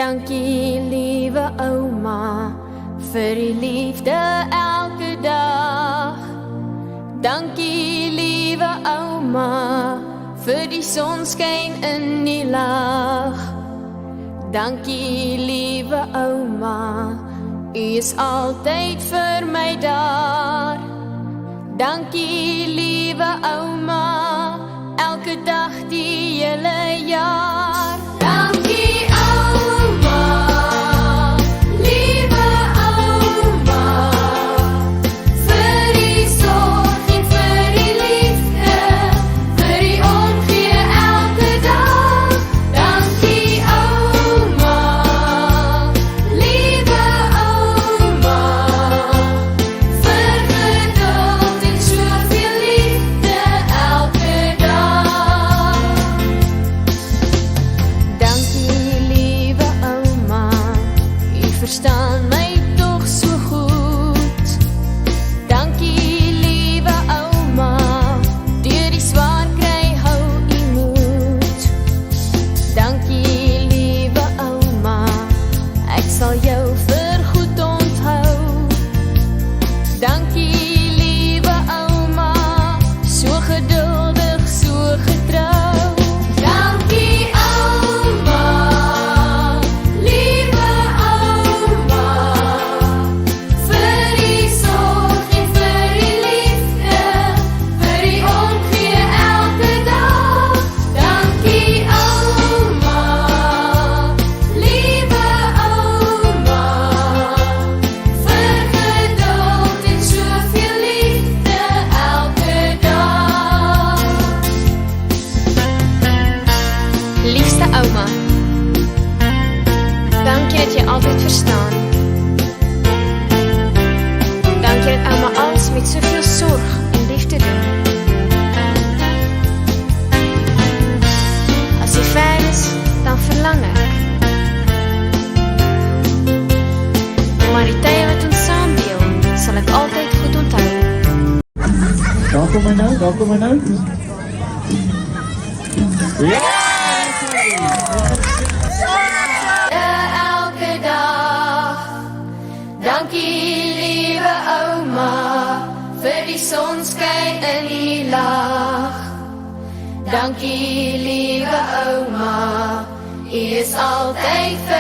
Dankie liewe ouma vir die liefde elke dag. Dankie liewe ouma vir die sonskyn in die lag. Dankie liewe ouma, u is altyd vir my daar. Dankie liewe ouma, elke dag die hele jaar. Dankie ouma, liewe ouma, vir die sorg en vir die liefde, vir die omgee elke dag. Dankie ouma, liewe ouma, vir geduld en soveel liefde elke dag. Dankie liewe ouma, u verstaan my tog so goed. Dankie liewe ouma, deur die swaar kry hou u moed. Dankie liewe ouma, ek sal jou vir goed onthou. Dankie liewe ouma, so geduldig, so getrou. Dankie ouma, liewe ouma, vir die sorg en vir die liefde, vir die omgee elke dag. Dankie ouma, liewe ouma, vir geduld en soveel liefde elke dag. Liefste ouma, dankie dat jy altyd verstaan. Dankie dat ouma alles met soveel sorg en liefde doen. As jy ver is, dan verlang ek. Maar die tye wat ons saam deel, sal ek altyd goed onthou. Daar kom hy nou, daar kom hy nou. Elke dag. Dankie liewe ouma, vir die sonskyn in die lag. Dankie liewe ouma, u is altyd vir